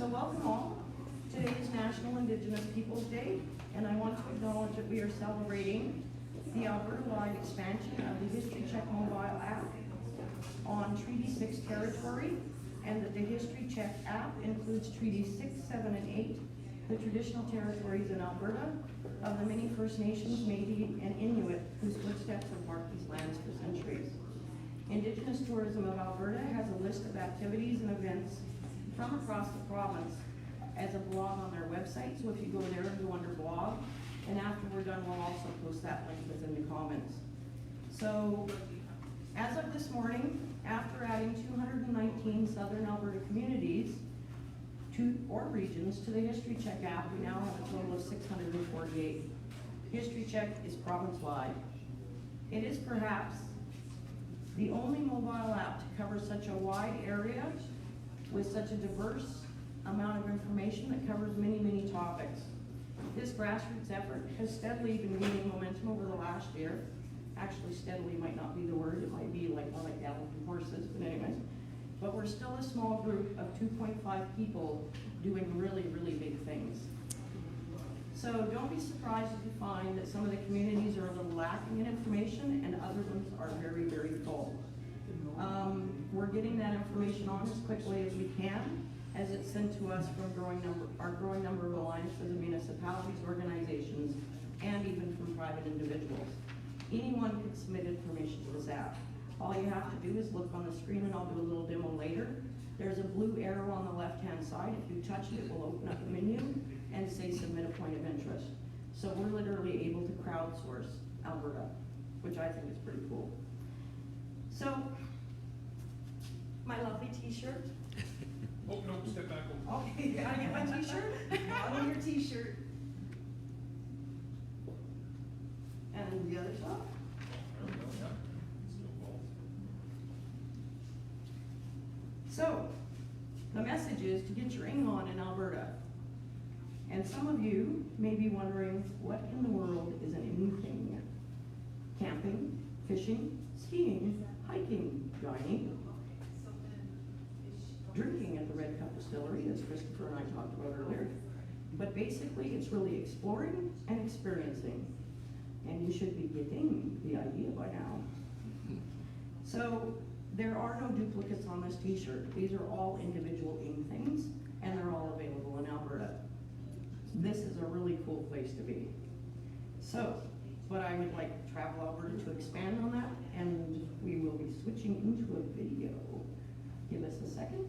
So welcome all. Today is National Indigenous Peoples Day, and I want to acknowledge that we are celebrating the Alberta-wide expansion of the History Check mobile app on Treaty 6 territory, and that the History Check app includes Treaty 6, 7, and 8, the traditional territories in Alberta of the many First Nations, Métis, and Inuit whose footsteps have marked these lands for centuries. Indigenous Tourism of Alberta has a list of activities and events from across the province as a blog on their website, so if you go there and go under blog, and after we're done, we'll also post that link within the comments. So, as of this morning, after adding 219 Southern Alberta communities or regions to the History Check app, we now have a total of 648. History Check is province-wide. It is perhaps the only mobile app to cover such a wide area with such a diverse amount of information that covers many, many topics. This grassroots effort has steadily been gaining momentum over the last year. Actually, steadily might not be the word, it might be like more like galloping horses, but anyways. But we're still a small group of 2.5 people doing really, really big things. So don't be surprised if you find that some of the communities are a little lacking in information and other ones are very, very full. We're getting that information on as quickly as we can, as it's sent to us from our growing number of alliances of municipalities, organizations, and even from private individuals. Anyone can submit information to this app. All you have to do is look on the screen, and I'll do a little demo later. There's a blue arrow on the left-hand side. If you touch it, it will open up a menu and say submit a point of interest. So we're literally able to crowdsource Alberta, which I think is pretty cool. So, my lovely t-shirt. Oh, no, step back. Okay, can I get my t-shirt? On your t-shirt. And the other side. There we go, yeah. Still balls. So, the message is to get your ing on in Alberta. And some of you may be wondering, what in the world is an ing thing? Camping, fishing, skiing, hiking, dining, drinking at the Red Cup Distillery, as Christopher and I talked about earlier. But basically, it's really exploring and experiencing. And you should be getting the idea by now. So, there are no duplicates on this t-shirt. These are all individual ing things, and they're all available in Alberta. This is a really cool place to be. So, but I would like Travel Alberta to expand on that, and we will be switching into a video. Give us a second.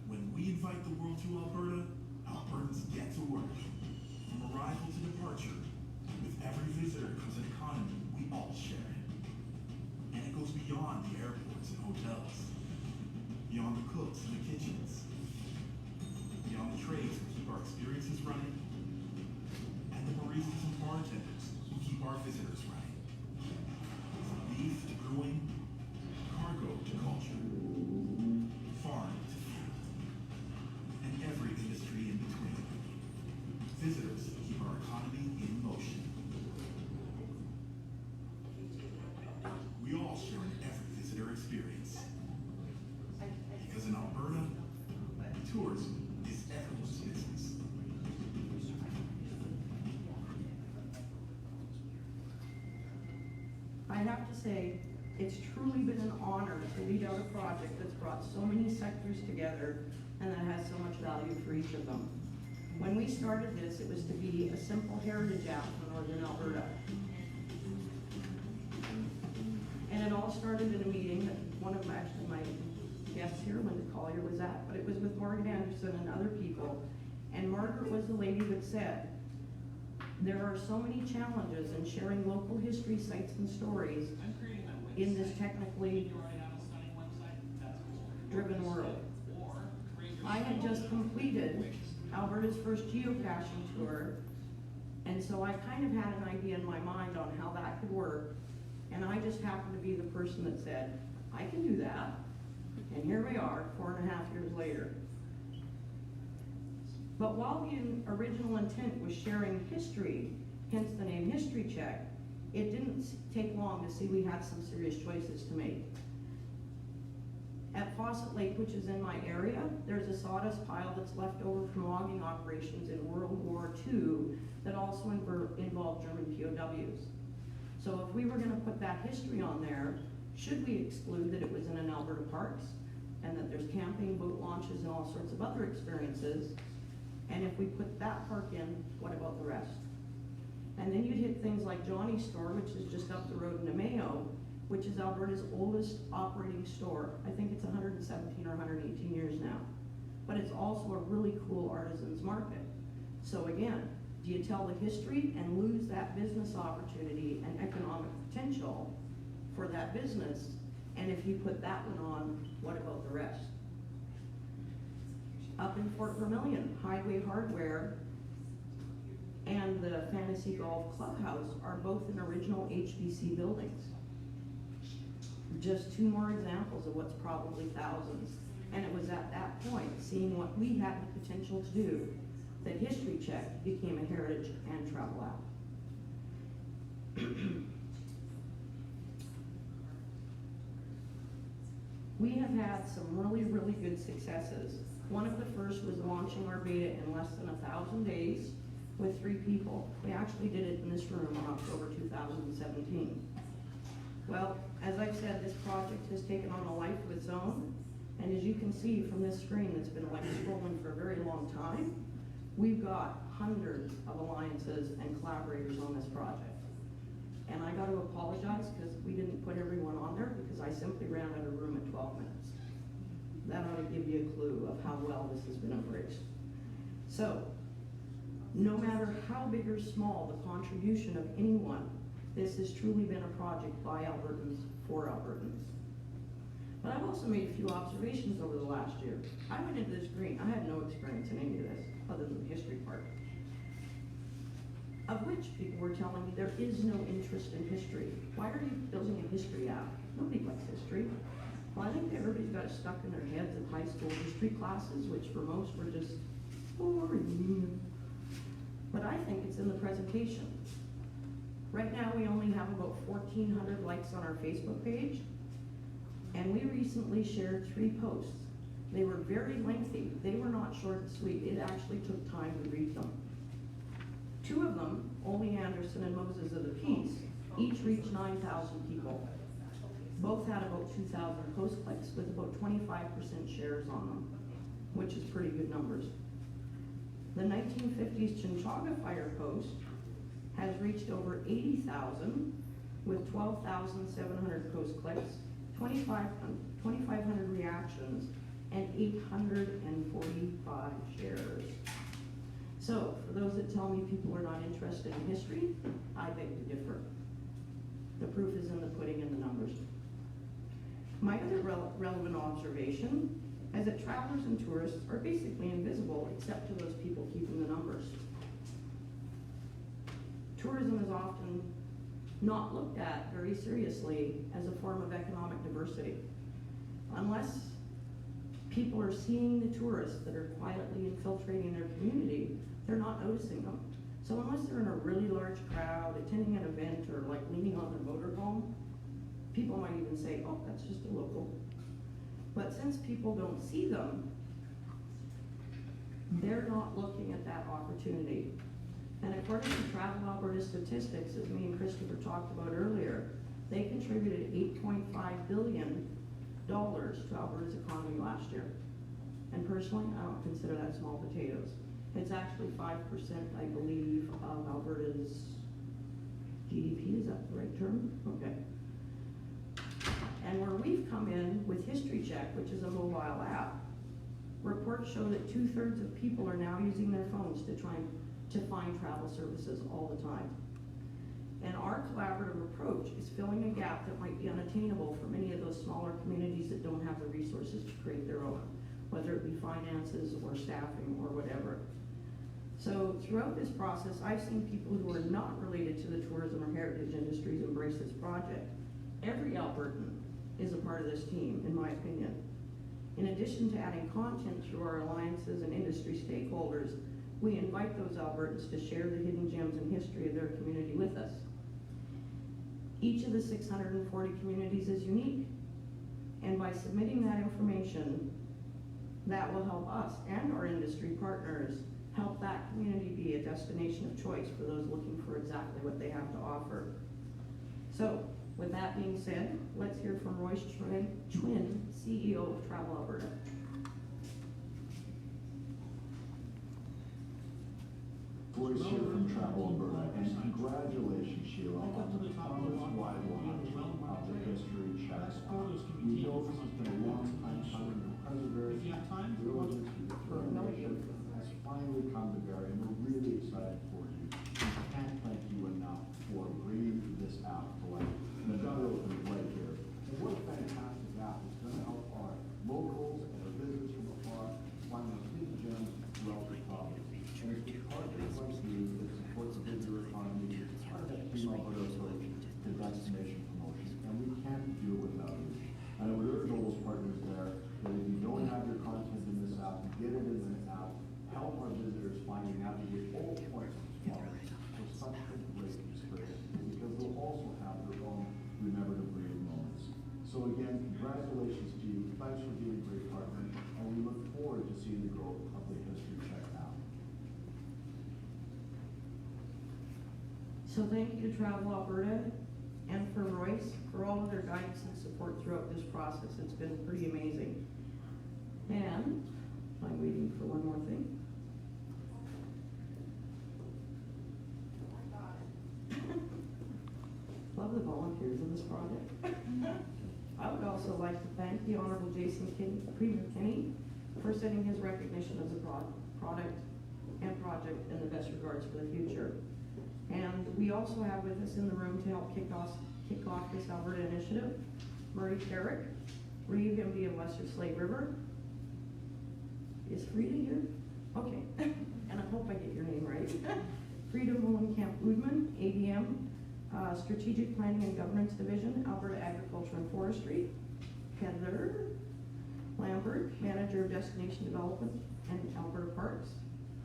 When we invite the world to Alberta, Albertans get to work. From arrival to departure, with every visitor comes an economy we all share in. And it goes beyond the airports and hotels, beyond the cooks and the kitchens, beyond the trades who keep our experiences running, and the baristas and bartenders who keep our visitors running. From beef to brewing, cargo to culture, farm to food, and every industry in between. Visitors keep our economy in motion. We all share in every visitor experience. Because in Alberta, tourism is everyone's business. I have to say, it's truly been an honor to lead out a project that's brought so many sectors together and that has so much value for each of them. When we started this, it was to be a simple heritage app for Northern Alberta. And it all started in a meeting that one of my guests here, Linda Collier, was at, but it was with Margaret Anderson and other people. And Margaret was the lady that said, there are so many challenges in sharing local history sites and stories in this technically driven world. I had just completed Alberta's first geocaching tour, and so I kind of had an idea in my mind on how that could work, and I just happened to be the person that said, I can do that, and here we are, 4.5 years later. But while the original intent was sharing history, hence the name History Check, it didn't take long to see we had some serious choices to make. At Fawcett Lake, which is in my area, there's a sawdust pile that's left over from logging operations in World War II that also involved German POWs. So if we were gonna put that history on there, should we exclude that it was in an Alberta parks and that there's camping, boat launches, and all sorts of other experiences? And if we put that park in, what about the rest? And then you'd hit things like Johnny's store, which is just up the road in Namao, which is Alberta's oldest operating store. I think it's 117 or 118 years now. But it's also a really cool artisans market. So again, do you tell the history and lose that business opportunity and economic potential for that business? And if you put that one on, what about the rest? Up in Fort Vermilion, Highway Hardware and the Fantasy Golf Clubhouse are both in original HBC buildings. Just two more examples of what's probably thousands. And it was at that point, seeing what we had the potential to do, that History Check became a heritage and travel app. We have had some really, really good successes. One of the first was launching our beta in less than 1,000 days with 3 people. We actually did it in this room on October 2017. Well, as I've said, this project has taken on a life of its own, and as you can see from this screen that's been like scrolling for a very long time, we've got hundreds of alliances and collaborators on this project. And I got to apologize because we didn't put everyone on there because I simply ran out of room at 12 minutes. That ought to give you a clue of how well this has been embraced. So, no matter how big or small the contribution of anyone, this has truly been a project by Albertans for Albertans. But I've also made a few observations over the last year. I went into this green, I had no experience in any of this, other than the history part. Of which people were telling me there is no interest in history. Why are you building a history app? Nobody likes history. Well, I think everybody's got it stuck in their heads in high school history classes, which for most were just boring. But I think it's in the presentation. Right now, we only have about 1,400 likes on our Facebook page, and we recently shared 3 posts. They were very lengthy. They were not short and sweet. It actually took time to read them. 2 of them, Ole Anderson and Moses of the Peace, each reached 9,000 people. Both had about 2,000 post clicks with about 25% shares on them, which is pretty good numbers. The 1950s Chinchaga Fire post has reached over 80,000 with 12,700 post clicks, 2,500 reactions, and 845 shares. So, for those that tell me people are not interested in history, I beg to differ. The proof is in the pudding and the numbers. My other relevant observation is that travelers and tourists are basically invisible except to those people keeping the numbers. Tourism is often not looked at very seriously as a form of economic diversity. Unless people are seeing the tourists that are quietly infiltrating their community, they're not noticing them. So unless they're in a really large crowd, attending an event, or like leaning on their motorhome, people might even say, oh, that's just a local. But since people don't see them, they're not looking at that opportunity. And according to Travel Alberta statistics, as me and Christopher talked about earlier, they contributed $8.5 billion to Alberta's economy last year. And personally, I don't consider that small potatoes. It's actually 5%, I believe, of Alberta's GDP, is that the right term? Okay. And where we've come in with History Check, which is a mobile app, reports show that 2/3 of people are now using their phones to find travel services all the time. And our collaborative approach is filling a gap that might be unattainable for many of those smaller communities that don't have the resources to create their own, whether it be finances or staffing or whatever. So throughout this process, I've seen people who are not related to the tourism or heritage industries embrace this project. Every Albertan is a part of this team, in my opinion. In addition to adding content through our alliances and industry stakeholders, we invite those Albertans to share the hidden gems and history of their community with us. Each of the 640 communities is unique, and by submitting that information, that will help us and our industry partners help that community be a destination of choice for those looking for exactly what they have to offer. So, with that being said, let's hear from Royce Chwin, CEO of Travel Alberta. Royce here from Travel Alberta, and congratulations, Sheila, on the Thomas-wide launch of the History Check. We know this has been a long time coming. The Preservation, diligence, and determination has finally come to bear, and we're really excited for you. We can't thank you enough for bringing this out to life. And the gun open right here. And what a fantastic app. It's going to help our locals and our visitors from afar find those hidden gems throughout the province. And it's partners like you that support the visitor economy, it's part of that Team Alberta approach to destination promotion, and we can't do it without you. And I would urge all those partners there that if you don't have your content in this app, get it in the app, help our visitors find and navigate all points of the province for such a great experience, because they'll also have their own remember to brave moments. So again, congratulations to you, thanks for being a great partner, and we look forward to seeing the growth of the History Check app. So thank you to Travel Alberta and for Royce for all of their guidance and support throughout this process. It's been pretty amazing. And I'm waiting for one more thing. Love the volunteers in this project. I would also like to thank the Honorable Premier Kinney for setting his recognition as a product and project in the best regards for the future. And we also have with us in the room to help kick off this Alberta initiative, Murray Carrick, Reeve, MD of Western Slave River. Is Frida here? Okay, and I hope I get your name right. Frida Mullenkamp-Udman, ADM, Strategic Planning and Governance Division, Alberta Agriculture and Forestry. Heather Lambert, Manager of Destination Development and Alberta Parks.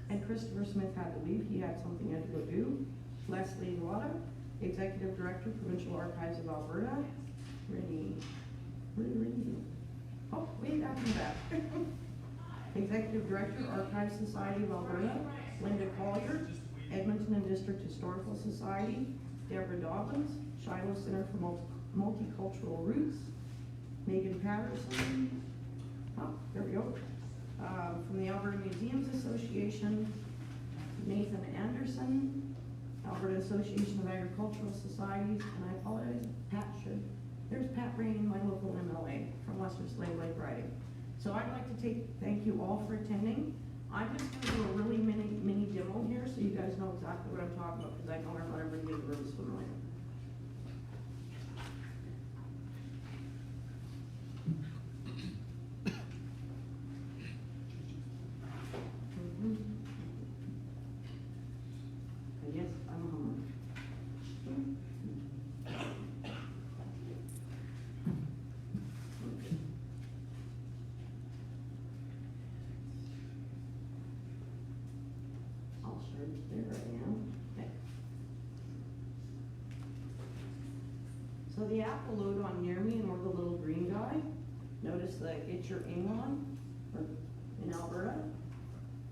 And Christopher Smith had to leave, he had something he had to go do. Leslie Wada, Executive Director, Provincial Archives of Alberta. Rennie, what did Rennie do? Oh, wait, after that. Executive Director, Archives Society of Alberta. Linda Collier, Edmonton and District Historical Society. Deborah Dobbins, Shiloh Center for Multicultural Roots. Megan Patterson, oh, there we go. From the Alberta Museums Association. Nathan Anderson, Alberta Association of Agricultural Societies, and I apologize, there's Pat Rainey, my local MLA from Western Slave Lake Riding. So I'd like to thank you all for attending. I'm just going to do a really mini demo here so you guys know exactly what I'm talking about, because I know not everybody in the room is familiar. Yes, I'm a homeowner. I'll share it. There I am. Okay. So the app will load on near me, and we're the little green guy. Notice the Get Your Ingon in Alberta.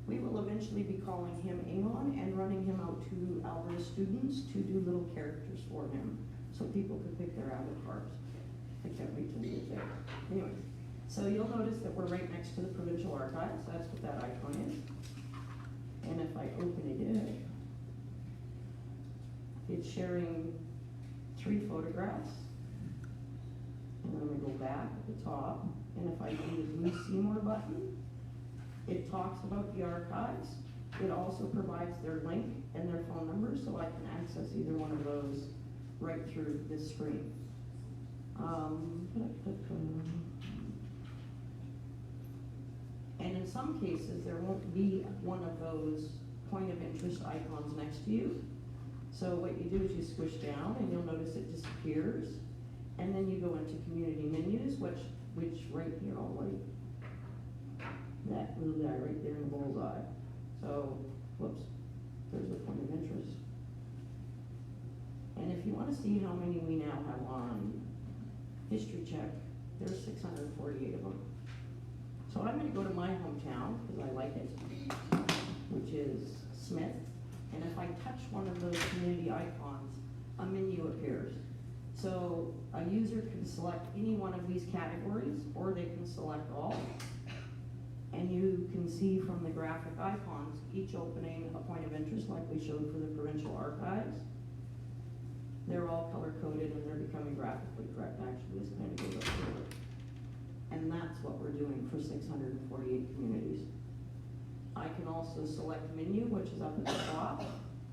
We will eventually be calling him Ingon and running him out to Alberta students to do little characters for him so people could pick their avatars. I can't wait till we get there. Anyway, so you'll notice that we're right next to the Provincial Archives. That's what that icon is. And if I open it's sharing 3 photographs. And then we go back at the top. And if I do the blue See More button, it talks about the archives. It also provides their link and their phone number, so I can access either one of those right through this screen. And in some cases, there won't be one of those point of interest icons next to you. So what you do is you squish down and you'll notice it disappears. And then you go into community menus, which right here, I'll wait. that little guy right there in the bullseye. So, whoops, there's the point of interest. And if you wanna see how many we now have on History Check, there's 648 of them. So I'm gonna go to my hometown, because I like it, which is Smith. And if I touch one of those community icons, a menu appears. So a user can select any one of these categories, or they can select all. And you can see from the graphic icons, each opening a point of interest like we showed for the provincial archives. They're all color-coded and they're becoming graphically correct. Actually, this kind of goes up further. And that's what we're doing for 648 communities. I can also select menu, which is up at the top,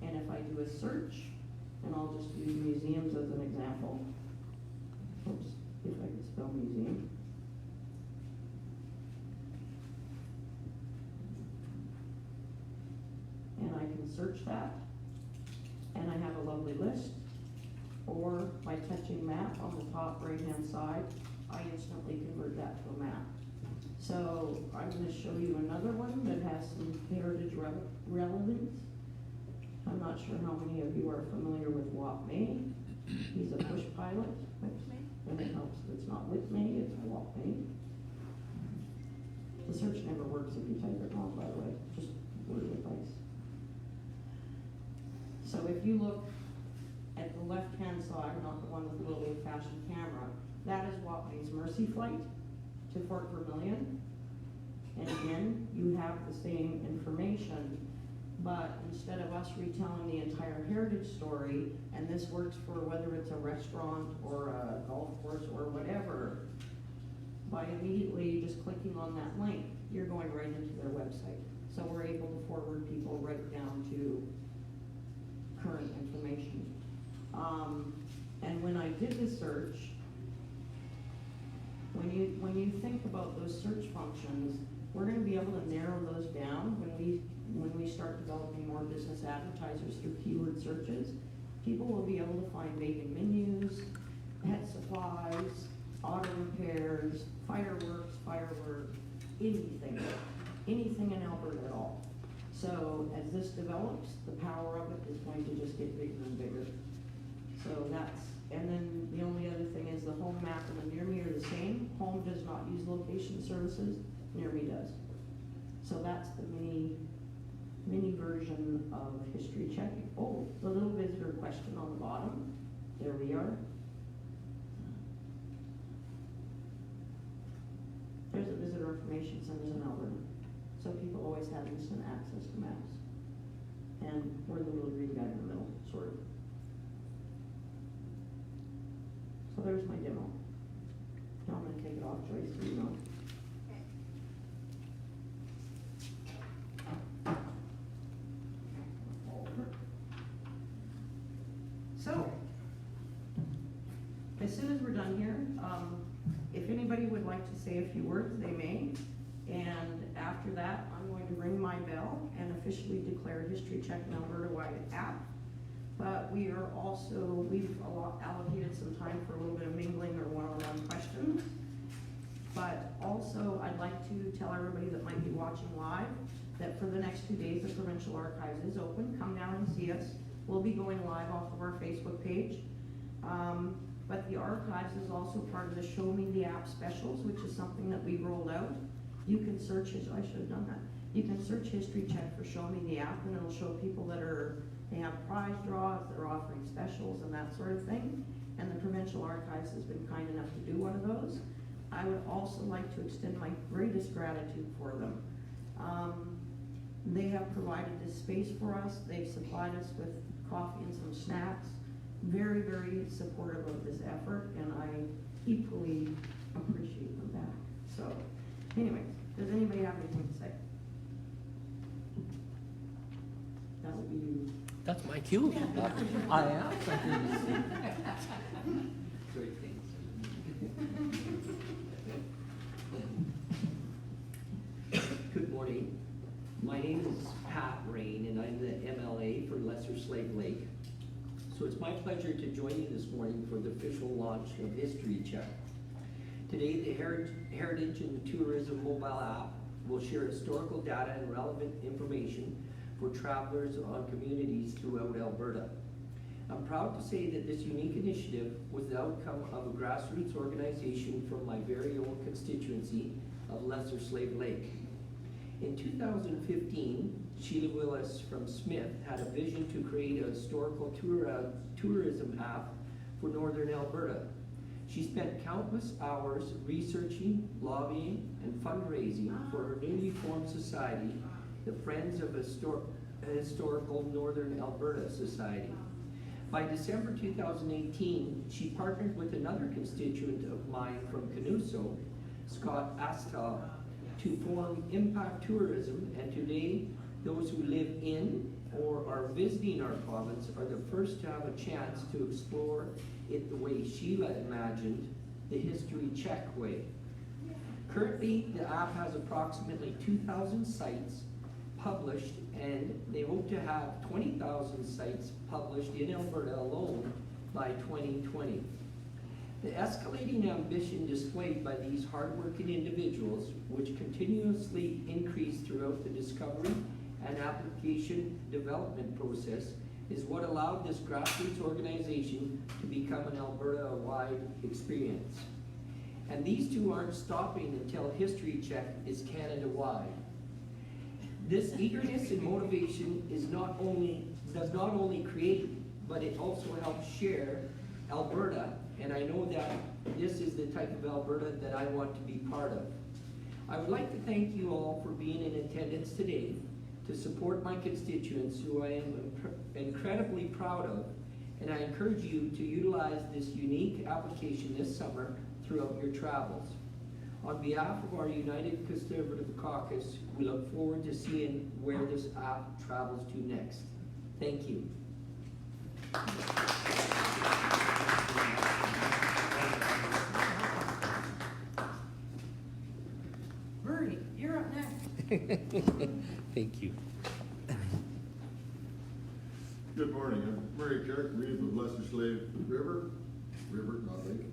and if I do a search, and I'll just use museums as an example. Oops, if I can spell museum. And I can search that, and I have a lovely list. Or by touching map on the top right-hand side, I instantly convert that to a map. So I'm gonna show you another one that has some heritage relevance. I'm not sure how many of you are familiar with Wap May. He's a push pilot, and it helps if it's not with May, it's Wap May. The search never works if you type it wrong, by the way, just word of advice. So if you look at the left-hand side, not the one with the little old-fashioned camera, that is Wap May's Mercy flight to Fort Vermilion. And again, you have the same information, but instead of us retelling the entire heritage story, and this works for whether it's a restaurant or a golf course or whatever, by immediately just clicking on that link, you're going right into their website. So we're able to forward people right down to current information. And when I did the search, when you think about those search functions, we're gonna be able to narrow those down when we start developing more business advertisers through keyword searches. People will be able to find vacant menus, pet supplies, auto repairs, fireworks, anything in Alberta at all. So as this develops, the power of it is going to just get bigger and bigger. So and then the only other thing is the home map and the near me are the same. Home does not use location services, near me does. So that's the mini version of History Check. Oh, the little visitor question on the bottom. There we are. There's a visitor information center in Alberta. So people always have instant access to maps. And we're the little green guy in the middle, sort of. So there's my demo. Now I'm gonna take it off, Joyce, so you know. So, as soon as we're done here, if anybody would like to say a few words, they may. And after that, I'm going to ring my bell and officially declare History Check an Alberta-wide app. But we've allocated some time for a little bit of mingling or one-on-one questions. But also, I'd like to tell everybody that might be watching live that for the next 2 days, the Provincial Archives is open. Come down and see us. We'll be going live off of our Facebook page. But the archives is also part of the Show Me the App specials, which is something that we rolled out. You can search, I should have done that. You can search History Check for Show Me the App, and it'll show people that they have prize draws, they're offering specials and that sort of thing. And the Provincial Archives has been kind enough to do one of those. I would also like to extend my greatest gratitude for them. They have provided this space for us. They've supplied us with coffee and some snacks. Very, very supportive of this effort, and I equally appreciate them back. So, anyways, does anybody have anything to say? That would be you. That's my cue. I am. Great things. Good morning. My name is Pat Rain, and I'm the MLA for Lesser Slave Lake. So it's my pleasure to join you this morning for the official launch of History Check. Today, the Heritage and Tourism mobile app will share historical data and relevant information for travelers on communities throughout Alberta. I'm proud to say that this unique initiative was the outcome of a grassroots organization from my very own constituency of Lesser Slave Lake. In 2015, Sheila Willis from Smith had a vision to create a historical tourism app for Northern Alberta. She spent countless hours researching, lobbying, and fundraising for her newly formed society, the Friends of Historical Northern Alberta Society. By December 2018, she partnered with another constituent of mine from Canuso, Scott Astal, to form Impact Tourism, and today those who live in or are visiting our province are the first to have a chance to explore it the way Sheila imagined, the History Check way. Currently, the app has approximately 2,000 sites published, and they hope to have 20,000 sites published in Alberta alone by 2020. The escalating ambition displayed by these hardworking individuals, which continuously increase throughout the discovery and application development process, is what allowed this grassroots organization to become an Alberta-wide experience. And these two aren't stopping until History Check is Canada-wide. This eagerness and motivation does not only create, but it also helps share Alberta, and I know that this is the type of Alberta that I want to be part of. I would like to thank you all for being in attendance today to support my constituents, who I am incredibly proud of, and I encourage you to utilize this unique application this summer throughout your travels. On behalf of our United Conservative Caucus, we look forward to seeing where this app travels to next. Thank you. Murray, you're up next. Thank you. Good morning, I'm Murray Kirk, Reeve of Lesser Slave River, not lake.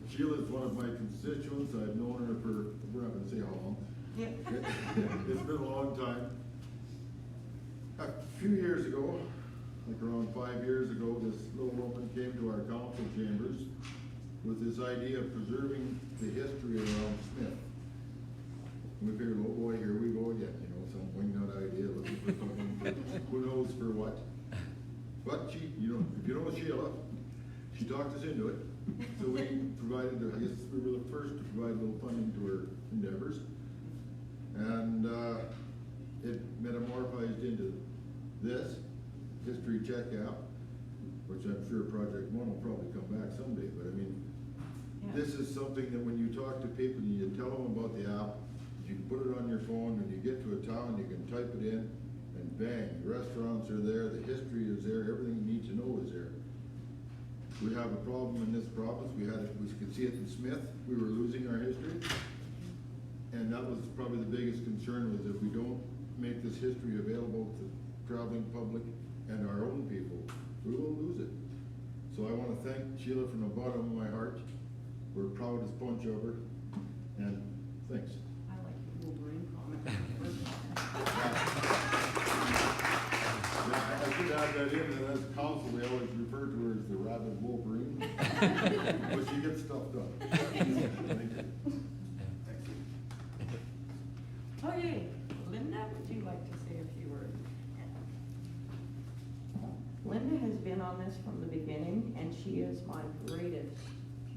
Sheila's one of my constituents. I've known her for, we're not gonna say how long. It's been a long time. A few years ago, like around 5 years ago, this little woman came to our council chambers with this idea of preserving the history around Smith. And we figured, oh boy, here we go again, you know, some wingnut idea, looking for something, who knows for what. But she, you know, if you know Sheila, she talked us into it. So we provided, I guess we were the first to provide a little funding to her endeavors. And it metamorphosed into this History Check app, which I'm sure Project One will probably come back someday, but I mean, this is something that when you talk to people and you tell them about the app, you can put it on your phone, and you get to a town, you can type it in, and bang, the restaurants are there, the history is there, everything you need to know is there. We have a problem in this province. We could see it in Smith. We were losing our history. And that was probably the biggest concern, was if we don't make this history available to traveling public and our own people, we will lose it. So I want to thank Sheila from the bottom of my heart. We're proud as punch of her, and thanks. I like the Wolverine comment. Yeah, I should add that in, and as council, we always refer to her as the rabid Wolverine. But she gets stuff done. Thank you. Okay, Linda, would you like to say a few words? Linda has been on this from the beginning, and she is my greatest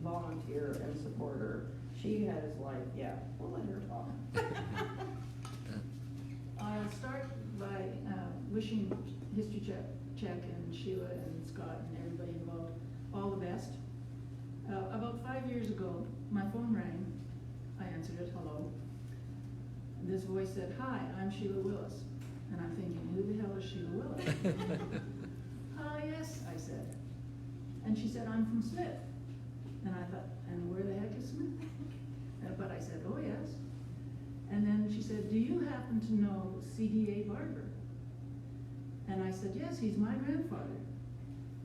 volunteer and supporter. She has we'll let her talk. I'll start by wishing History Check and Sheila and Scott and everybody involved all the best. About 5 years ago, my phone rang. I answered it, hello. This voice said, "Hi, I'm Sheila Willis." And I'm thinking, who the hell is Sheila Willis? Yes, I said. And she said, "I'm from Smith." And I thought, and where the heck is Smith? But I said, "Oh, yes." And then she said, "Do you happen to know C.D.A. Barber?" And I said, "Yes, he's my grandfather."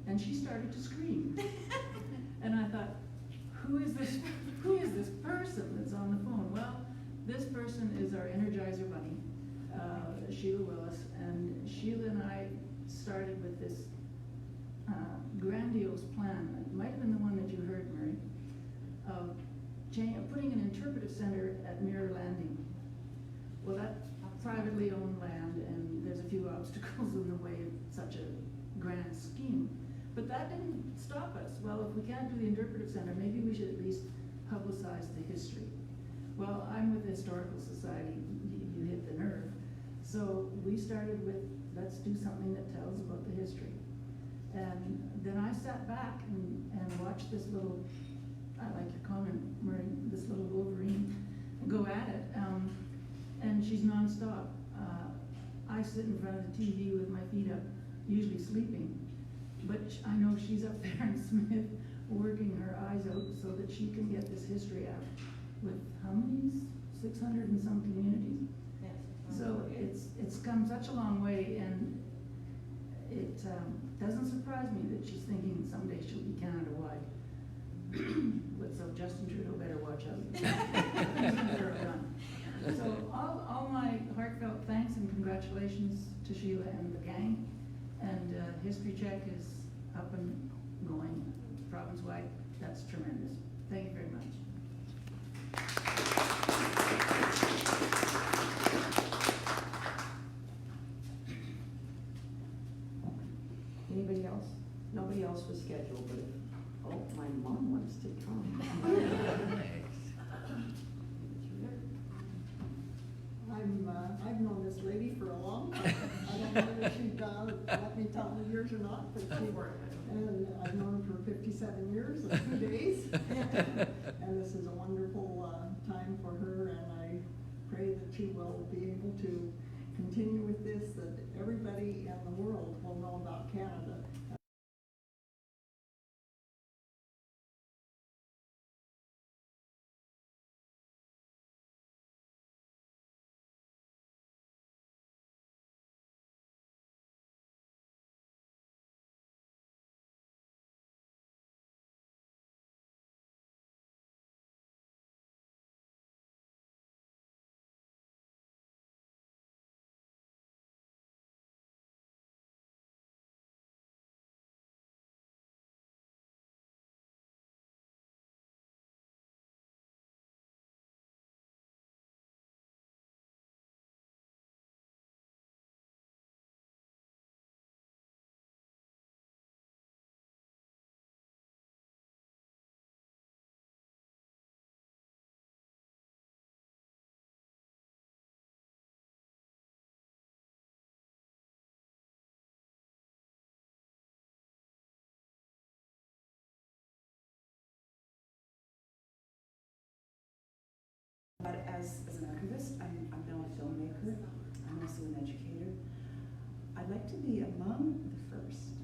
And she started to scream. And I thought, who is this person that's on the phone? Well, This person is our Energizer Bunny, Sheila Willis, and Sheila and I started with this grandiose plan. It might have been the one that you heard, Mary, of putting an interpretive center at Mirror Landing. Well, that's privately owned land, and there's a few obstacles in the way of such a grand scheme. But that didn't stop us. Well, if we can't do the interpretive center, maybe we should at least publicize the history. Well, I'm with the Historical Society. You hit the nerve. So we started with, let's do something that tells about the history. And then I sat back and watched this little, I like your comment, Marie, this little Wolverine go at it. And she's nonstop. I sit in front of the TV with my feet up, usually sleeping. But I know she's up there in Smith working her eyes out so that she can get this history out with how many? 600 and some communities. Yes. So it's come such a long way, and it doesn't surprise me that she's thinking someday she'll be Canada-wide. But so Justin Trudeau better watch out. They're done. So all my heartfelt thanks and congratulations to Sheila and the gang. And History Check is up and going province-wide. That's tremendous. Thank you very much. Anybody else? Nobody else was scheduled, but, oh, my mom wants to come. I've known this lady for a long time. I don't know if she'd let me tell the years or not, but and I've known her for 57 years and 2 days. And this is a wonderful time for her, and I pray that she will be able to continue with this, that everybody in the world will know about Canada. But as an archivist, I'm now a filmmaker. I'm also an educator. I'd like to be among the first